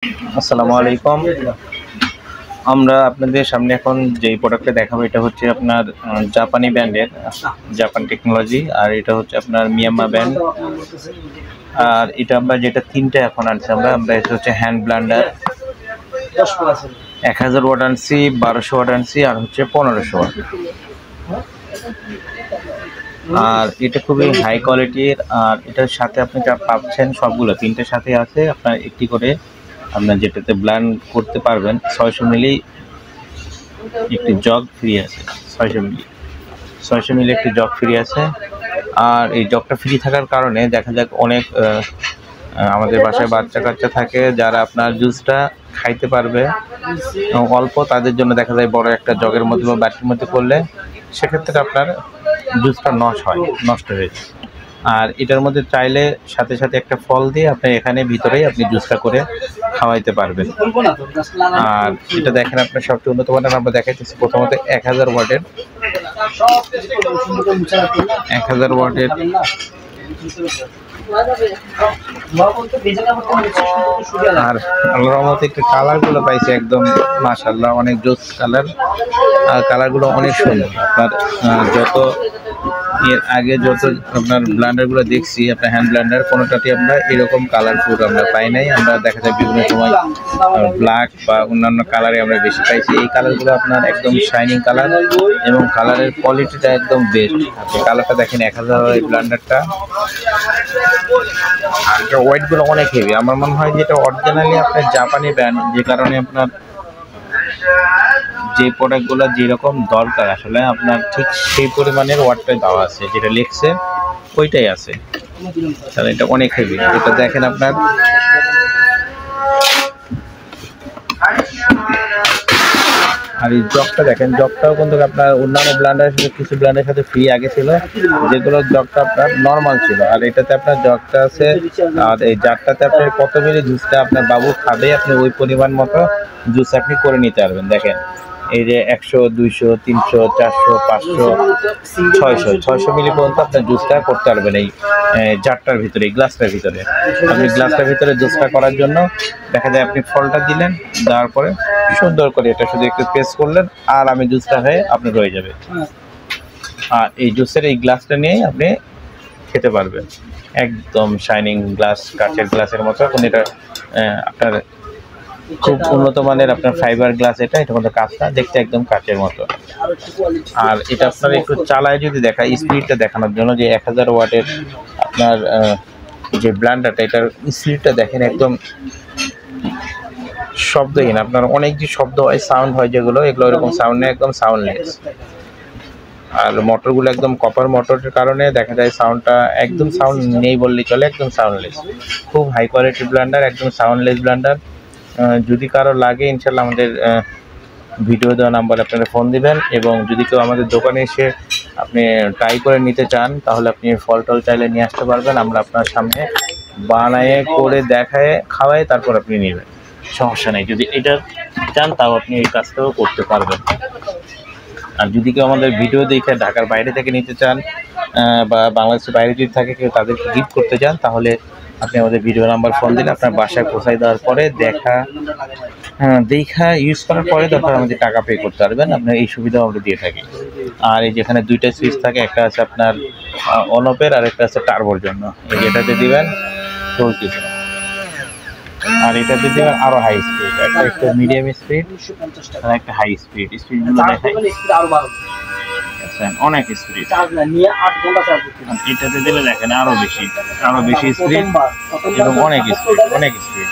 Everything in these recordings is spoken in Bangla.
আসসালামু আলাইকুম। আমরা আপনাদের সামনে এখন যেই প্রোডাক্টটা দেখাবো এটা হচ্ছে আপনার জাপানি ব্র্যান্ডের জাপান টেকনোলজি, আর এটা হচ্ছে আপনার মিয়ামা ব্র্যান্ড। আর এটা আমরা যেটা তিনটা এখন আনছি আমরা এটা হচ্ছে হ্যান্ড ব্লেন্ডার 1000 ওয়াট আনছি, 1200 ওয়াট আনছি, আর হচ্ছে 1500 ওয়াট। আর এটা খুবই হাই কোয়ালিটির। আর এটার সাথে আপনি যা পাচ্ছেন সবগুলো তিনটের সাথে আছে আপনার একটি করে আপনার যেটাতে ব্লেন্ড করতে পারবেন। 600 মিলি একটি জগ ফ্রি আছে, 600 মিলি একটি জগ ফ্রি আছে। আর এই জগটা ফ্রি থাকার কারণে দেখা যাক অনেক আমাদের বাসায় বাচ্চা কাচ্চা থাকে যারা আপনার জুসটা খাইতে পারবে অল্প, তাদের জন্য দেখা যায় বড় একটা জগের মধ্যে বা বাটির মধ্যে করলে সেক্ষেত্রে আপনার জুসটা নষ্ট হয়ে যায়। আর এটার মধ্যে চাইলে সাথে সাথে একটা ফল দিয়ে আপনি এখানে ভিতরেই আপনি জুসটা করে খাওয়াইতে পারবেন। আর এটা দেখেন আপনার সবচেয়ে উন্নত মানের আমরা দেখাইতেছি। প্রথমত 1000 ওয়াটের আর আল্লাহর রহমতে একটু কালারগুলো পাইছি একদম মাশাআল্লাহ, অনেক জোস কালার। আর কালারগুলো অনেক সুন্দর। আপনার যত এর আগে যত আপনার ব্লেন্ডারগুলো দেখছি আপনার হ্যান্ড ব্লেন্ডার, কোনোটাতে আমরা এরকম কালারফুল আমরা পাই নাই। আমরা দেখা যায় বিভিন্ন সময় ব্ল্যাক বা অন্যান্য কালারে আমরা বেশি পাইছি। এই কালারগুলো আপনার একদম শাইনিং কালার এবং কালারের কোয়ালিটিটা একদম বেস্ট। আপনি কালারটা দেখেন 1000 এই ব্লেন্ডারটা। আর এটা ওয়েটগুলো অনেক হেভি। আমার মনে হয় যে এটা অরিজিনালি আপনার জাপানি ব্র্যান্ড, যে কারণে আপনার যে প্রোডাক্টগুলো যেরকম দরকার আসলে আপনার ঠিক সেই পরিমাণের ওয়াটটাই দেওয়া আছে, যেটা লিখছে ওইটাই আছে। তাহলে এটা অনেক হেভি। এটা দেখেন আপনার আর এই জগটা দেখেন, জগটাও কিন্তু আপনার অন্যান্য ব্লেন্ডারের সাথে কিছু ব্লেন্ডারের সাথে ফ্রি আগে ছিল, যেগুলো জগটা আপনার নর্মাল ছিল। আর এটাতে আপনার জগটা আছে। আর এই জারটাতে আপনার কত মিলি জুসটা আপনার বাবু খাবে আপনি ওই পরিমাণ মতো জুস আপনি করে নিতে পারবেন। দেখেন এই যে 100, 200, 300, 400, 500, 600 মিলি পর্যন্ত আপনার জুসটা করতে পারবেন এই জারটার ভিতরে, এই গ্লাসটার ভিতরে। আপনি গ্লাসটার ভিতরে জুসটা করার জন্য দেখা যায় আপনি ফলটা দিলেন, দেওয়ার পরে সুন্দর করে এটা শুধু একটু প্রেস করলেন আর আমি জুসটা হয়ে আপনার রয়ে যাবে। আর এই জুসের এই গ্লাসটা নিয়েই আপনি খেতে পারবেন। একদম শাইনিং গ্লাস, কাচের গ্লাসের মতো। এখন এটা আপনার খুব উন্নত মানের আপনার ফাইবার গ্লাস। এটা কিন্তু কাঁচটা দেখতে একদম কাচের মতো। আর এটা আপনার একটু চালায় যদি দেখা, স্পিডটা দেখানোর জন্য যে 1000 ওয়াটের আপনার যে ব্লেন্ডারটা, এটার স্পিডটা দেখেন একদম শব্দহীন। আপনার অনেক যে শব্দ হয়, সাউন্ড হয় যেগুলো, এগুলো এরকম সাউন্ড নেই, একদম সাউন্ডলেস। আর মোটরগুলো একদম কপার মোটরের কারণে দেখা যায় সাউন্ডটা একদম সাউন্ড নেই বললেই চলে, একদম সাউন্ডলেস। খুব হাই কোয়ালিটির ব্লেন্ডার, একদম সাউন্ডলেস ব্লেন্ডার। যদি কারো লাগে ইনশাল্লাহ আমাদের ভিডিও দেওয়া নাম্বারে আপনারা ফোন দিবেন। এবং যদি কেউ আমাদের দোকানে এসে আপনি ট্রাই করে নিতে চান তাহলে আপনি ফল টল চাইলে নিয়ে আসতে পারবেন। আমরা আপনার সামনে বানায়ে করে দেখায় খাওয়াই তারপর আপনি নেবেন, সমস্যা নেই। যদি এটা চান তাও আপনি এই কাজটাও করতে পারবেন। আর যদি কেউ আমাদের ভিডিও দেখে ঢাকার বাইরে থেকে নিতে চান বা বাংলাদেশের বাইরে যদি থাকে কেউ তাদেরকে গিফট করতে চান, তাহলে আপনি আমাদের ভিডিও নাম্বার ফোন দিলে আপনার বাসায় পৌঁছায় দেওয়ার পরে দেখা ইউজ করার পরে দরকার আমাদের টাকা পে করতে পারবেন। আপনার এই সুবিধাও আমরা দিয়ে থাকি। আর এই যেখানে দুইটা সুইচ থাকে, একটা আছে আপনার অনপের আর একটা আছে টার্বোর জন্য। এই যেটাতে দিবেন চলতেছে, আর এটাতে দিবেন আরো হাই স্পিড, একটা একটু মিডিয়াম স্পিড আর একটা হাই স্পিড। স্পিডগুলো দেখাই অনেক স্পিড। এটাতে দিলে দেখেন আরো বেশি স্পিড এবং অনেক স্পিড।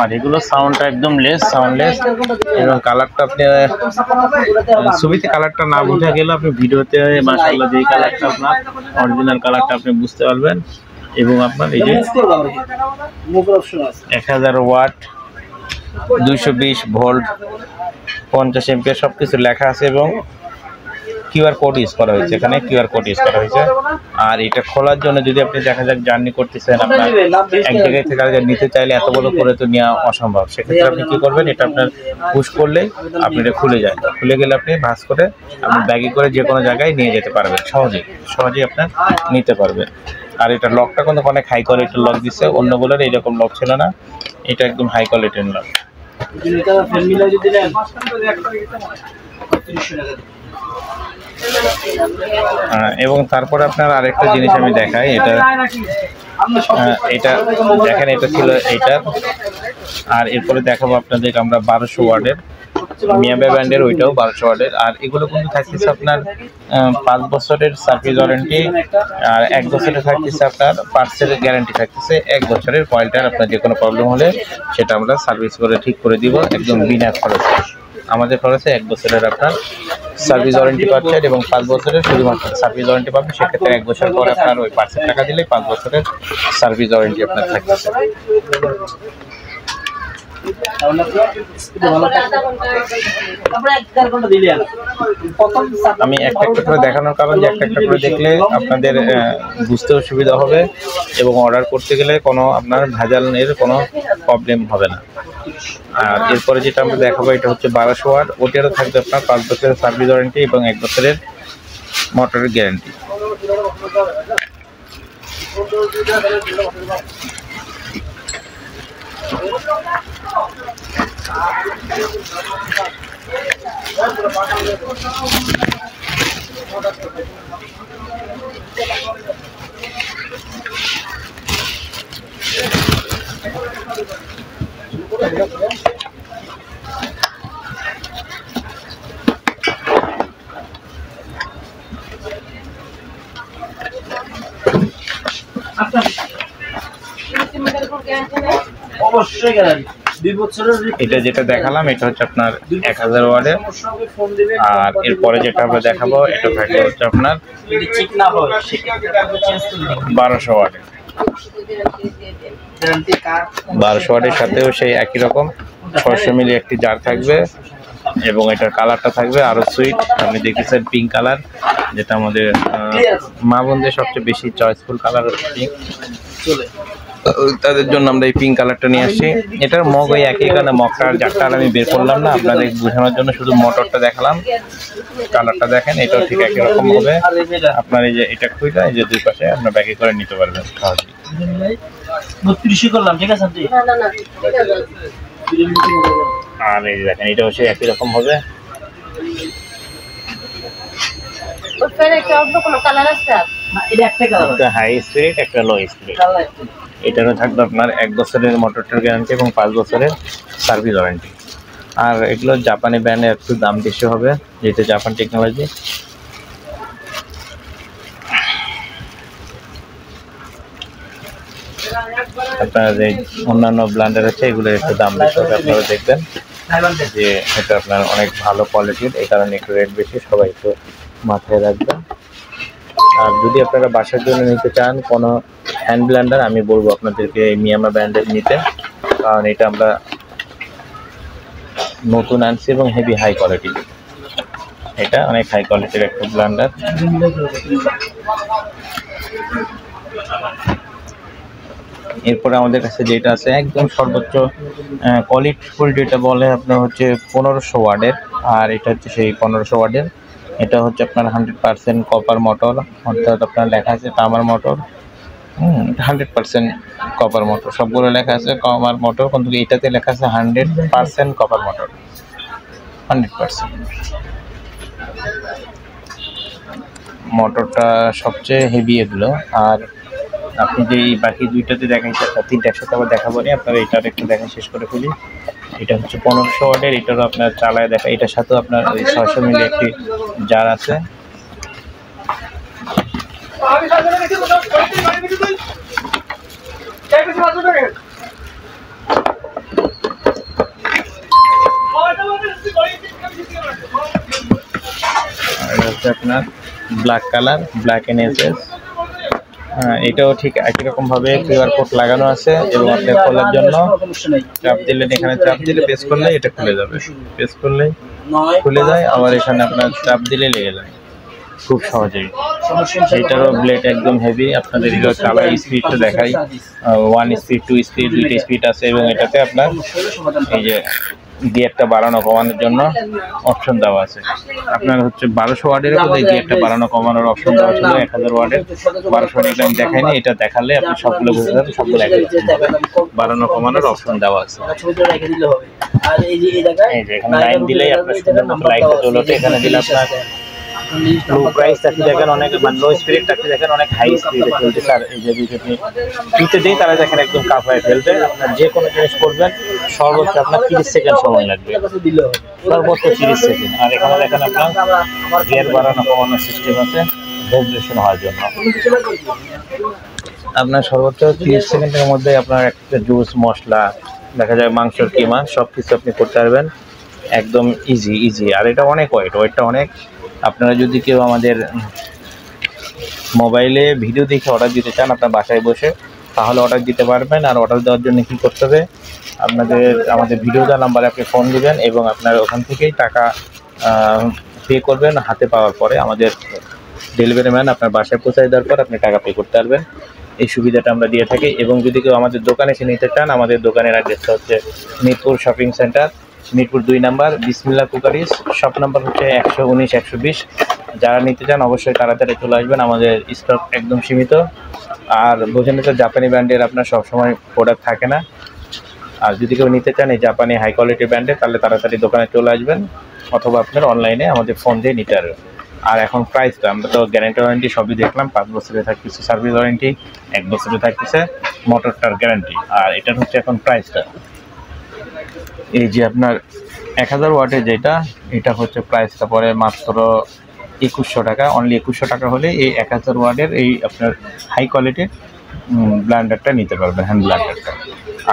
আর এগুলো সাউন্ডটা একদম সাউন্ডলেস এবং কালারটা আপনি ছবিতে কালারটা না বোঝা গেলে আপনি ভিডিওতে মাশাআল্লাহ যেই কালারটা আপনার অরিজিনাল কালারটা আপনি বুঝতে পারবেন। এবং আপনার এই যে 1000 ওয়াট, 220 ভোল্ট, 50 এম্পিয়ার সবকিছু লেখা আছে এবং কিউআর কোড ইউজ করা হয়েছে, এখানে কিউআর কোড ইউজ করা হয়েছে। আর এটা খোলার জন্য যদি আপনি দেখা যাক জার্নি করতেছেন, আপনার এক জায়গায় থেকে আগে নিতে চাইলে এত বড় করে তো নেওয়া অসম্ভব। সেক্ষেত্রে আপনি কী করবেন, এটা আপনার পুশ করলেই আপনি এটা খুলে যায়। খুলে গেলে আপনি ভাঁজ করে আপনি ব্যাগে করে যে কোনো জায়গায় নিয়ে যেতে পারবেন, সহজেই আপনার নিতে পারবেন। আর এটা লকটা কিন্তু অনেক হাই কোয়ালিটির লক দিচ্ছে, অন্যগুলোর এইরকম লক ছিল না, এটা একদম হাই কোয়ালিটির লক। এবং তারপরে আপনার আরেকটা জিনিস আমি দেখাই, এটা দেখেন, এটা ছিল এইটার। আর এরপরে দেখাবো আপনাদের আমরা 1200 ওয়াটের মিয়াবে ব্র্যান্ডের, ওইটাও 1200 ওয়াটের। আর এগুলো কিন্তু থাকতেছে আপনার 5 বছরের সার্ভিস ওয়ারেন্টি, আর 1 বছরের থাকতেছে আপনার পার্টসের গ্যারান্টি থাকতেছে। 1 বছরের কয়েলটার আপনার যে কোনো প্রবলেম হলে সেটা আমরা সার্ভিস করে ঠিক করে দিব একদম বিনা খরচে। আমাদের খরচে 1 বছরের আপনার সার্ভিস ওয়ারেন্টি পাচ্ছেন এবং 5 বছরের শুধুমাত্র সার্ভিস ওয়ারেন্টি পাবেন। সেক্ষেত্রে 1 বছর পর আপনার ওই পার্টসের টাকা দিলে 5 বছরের সার্ভিস ওয়ারেন্টি আপনার থাকতেছে। আমি একটা করে দেখানোর কারণ যে একটা করে দেখলে আপনাদের বুঝতেও সুবিধা হবে এবং অর্ডার করতে গেলে কোনো আপনার ভেজালের কোনো প্রবলেম হবে না। আর এরপরে যেটা আমরা দেখাবো এটা হচ্ছে 1200 ওয়াট, ওটারও থাকবে আপনার 5 বছরের সার্ভিস ওয়ারেন্টি এবং 1 বছরের মোটরের গ্যারান্টি। এটা যেটা দেখালাম এটা হচ্ছে আপনার 1000 ওয়াটের। আর এরপরে যেটা আমরা দেখাবো এটা থাকবে হচ্ছে আপনার 1200 ওয়াটের। 1200 ওয়াটের সাথেও সেই একই রকম 600 মিলি একটি জার থাকবে এবং এটার কালারটা থাকবে আরো সুইট। আপনি দেখেছেন পিঙ্ক কালার, যেটা আমাদের মা বোনদের সবচেয়ে বেশি চয়েসফুল কালার হচ্ছে পিঙ্ক, তাদের জন্য আমরা এই পিঙ্ক কালারটা নিয়ে আসছি। এটার মগ ওই একই কারণে মগটার জারটা আমি বের করলাম না, আপনাদের বোঝানোর জন্য শুধু মোটরটা দেখালাম। কালারটা দেখেন, এটাও ঠিক একই রকম হবে। আপনার এই যে এটা খুইলা এই যে দুই পাশে আপনার ব্যাকে করে নিতে পারবেন সহজেই। 32 করলাম, ঠিক আছে? আর এই দেখেন এটা হচ্ছে একই রকম হবে। একটা হাই স্পিড, একটা লো স্পিড। এটারও থাকবে আপনার 1 বছরের মোটরটার গ্যারান্টি এবং 5 বছরের সার্ভিস ওয়ারেন্টি। আর এগুলো জাপানি ব্র্যান্ডে একটু দাম বেশি হবে, যেহেতু জাপান টেকনোলজি। আপনার যে অন্যান্য ব্র্যান্ডের আছে এগুলোর একটু দাম বেশি হবে, আপনারা দেখবেন যে এটা আপনার অনেক ভালো কোয়ালিটির, এই কারণে একটু রেট বেশি, সবাই একটু মাথায় রাখবেন। আর যদি আপনারা বাসার জন্য নিতে চান কোনো হ্যান্ড ব্লেন্ডার, আমি বলবো আপনাদেরকে এই মিয়ামা ব্র্যান্ডের নিতে, কারণ এটা আমরা নতুন আনছি এবং হেভি হাই কোয়ালিটি। এটা অনেক হাই কোয়ালিটির একটা ব্লেন্ডার। এরপরে আমাদের কাছে যেটা আছে একদম সর্বোচ্চ কোয়ালিটি ফুল, যেটা বলে আপনার হচ্ছে 1500 ওয়াটের। আর এটা হচ্ছে সেই 1500 ওয়াটের। এটা হচ্ছে আপনার 100% কপার মোটর, অর্থাৎ আপনার লেখা আছে তামার মোটর। 100% কপার মোটর, সবগুলো লেখা আছে কপার মোটর, কিন্তু এটাতে লেখা আছে 100% কপার মোটর, 100%। মোটরটা সবচেয়ে হেভি এগুলো। আর আপনি যে এই বাকি দুইটাতে দেখাইছে, তিনটা একসাথে আবার দেখাবো না, আপনারা এটার একটু দেখা শেষ করে ফেলি। এটা হচ্ছে 1500 ওয়াটের, এটারও আপনার চালায় দেখা। এটার সাথেও আপনার ওই 600 মিলি একটি জার আছে। হচ্ছে আপনার ব্ল্যাক কালার, ব্ল্যাক এনএসএস। এটাও ঠিক একই রকম ভাবে কিউআর কোড লাগানো আছে এবং আপনি খোলার জন্য চাপ দিলেন, এখানে চাপ দিলে প্রেস করলে এটা খুলে যাবে, প্রেস করলে খুলে যায়। আবার এখানে আপনার চাপ দিলে লেগে যায় খুব সহজেই। এটারও ব্লেড একদম হেভি। আপনাদের এগুলো চালার স্পিডটা দেখাই, 1 স্পিড, 2 স্পিড, 2টা স্পিড আছে এবং এটাতে আপনার এই যে গিয়ারটা বাড়ানো কমানোর জন্য অপশন দেওয়া আছে। আপনার হচ্ছে 1200 ওয়াটের মধ্যে গিয়ারটা বাড়ানো কমানোর অপশন দেওয়া ছিল। 1000 ওয়াটের 1200 ওয়াটের আমি দেখাইনি, এটা দেখালে আপনি সবগুলো বুঝতে পারবেন, সবগুলো একই রকম হবে। বাড়ানো কমানোর অপশন দেওয়া আছে। এই যে এখানে লাইন দিলেই আপনার সুন্দর মতো লাইটটা জ্বলে ওঠে। এখানে দিলে আপনার লো প্রাইস টাকি দেখেন অনেক, মানে লো স্পিড টাকি দেখেন অনেক হাই স্পিডে চলছে স্যার। এই যে যদি আপনি টুতে দিই তাহলে দেখেন একদম কাঁপায় ফেলবে। আপনার যে কোনো জিনিস করবেন সর্বোচ্চ আপনার 30 সেকেন্ড সময় লাগবে, সর্বোচ্চ 30 সেকেন্ড। আর এখানে দেখেন আপনার গিয়ার বাড়ানো কমানোর সিস্টেম আছে ভাইব্রেশন হওয়ার জন্য। আপনার সর্বোচ্চ 30 সেকেন্ডের মধ্যে আপনার একটা জুস, মশলা, দেখা যায় মাংসের কিমা সব কিছু আপনি করতে পারবেন একদম ইজি। আর এটা অনেক ওয়েটটা অনেক। আপনারা যদি কেউ আমাদের মোবাইলে ভিডিও দেখে অর্ডার দিতে চান আপনার বাসায় বসে, তাহলে অর্ডার দিতে পারবেন। আর অর্ডার দেওয়ার জন্য কী করতে হবে, আমাদের ভিডিও দেওয়া নাম্বারে আপনি ফোন দিবেন এবং আপনার ওখান থেকেই টাকা পে করবেন। হাতে পাওয়ার পরে আমাদের ডেলিভারি ম্যান আপনার বাসায় পৌঁছায় দেওয়ার পর আপনি টাকা পে করতে পারবেন। এই সুবিধাটা আমরা দিয়ে থাকি। এবং যদি কেউ আমাদের দোকানে এসে নিতে চান, আমাদের দোকানের অ্যাড্রেসটা হচ্ছে Mirpur shopping centre, Mirpur 2 number, বিসমিল্লাহ কুকারিজ। শপ নাম্বার হচ্ছে 119 120। যারা নিতে চান অবশ্যই তাড়াতাড়ি চলে আসবেন, আমাদের স্টক একদম সীমিত। আর বোঝেন তো জাপানি ব্র্যান্ডের আপনার সবসময় প্রোডাক্ট থাকে না। আর যদি কেউ নিতে চান এই জাপানি হাই কোয়ালিটি ব্র্যান্ডের, তাহলে তাড়াতাড়ি দোকানে চলে আসবেন, অথবা আপনার অনলাইনে আমাদের ফোন দিয়ে নিতে পারবেন। আর এখন প্রাইসটা আমরা তো গ্যারান্টি ওয়ারেন্টি সবই দেখলাম, 5 বছরে থাকতেছে সার্ভিস ওয়ারেন্টি, 1 বছরে থাকতেছে মোটরটার গ্যারান্টি। আর এটার হচ্ছে এখন প্রাইসটা এই যে আপনার 1000 ওয়াটের যেটা, এটা হচ্ছে প্রাইসটা পরে মাত্র 2100 টাকা। অনলি 2100 টাকা হলে এই 1000 ওয়াটের এই আপনার হাই কোয়ালিটির ব্লেন্ডারটা নিতে পারবেন, হ্যান্ড ব্লেন্ডারটা।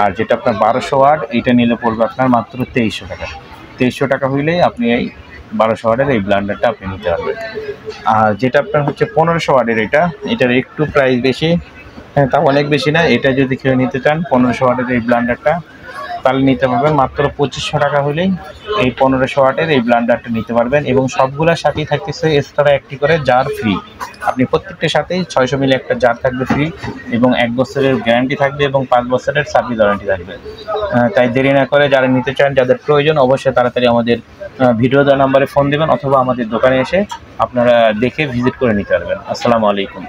আর যেটা আপনার 1200 ওয়াট, এইটা নিলে পড়বে আপনার মাত্র 2300 টাকা। 2300 টাকা হইলেই আপনি এই 1200 ওয়াটের এই ব্লেন্ডারটা আপনি নিতে পারবেন। আর যেটা আপনার হচ্ছে 1500 ওয়াটের, এটার একটু প্রাইস বেশি, হ্যাঁ তা অনেক বেশি না। এটা যদি কেউ নিতে চান 1500 ওয়াটের এই ব্লেন্ডারটা, তাহলে নিতে পারবেন মাত্র 2500 টাকা হলেই এই 1500 ওয়াটের এই ব্লেন্ডারটা নিতে পারবেন। এবং সবগুলোর সাথেই থাকতেছে এক্সট্রা একটি করে জার ফ্রি। আপনি প্রত্যেকটার সাথেই 600 মিলি একটা জার থাকবে ফ্রি, এবং 1 বছরের গ্যারান্টি থাকবে এবং 5 বছরের সার্ভিস ওয়ারেন্টি থাকবে। তাই দেরি না করে যারা নিতে চান, যাদের প্রয়োজন, অবশ্যই তাড়াতাড়ি আমাদের ভিডিও দেওয়া নাম্বারে ফোন দেবেন, অথবা আমাদের দোকানে এসে আপনারা দেখে ভিজিট করে নিতে পারবেন। আসসালামু আলাইকুম।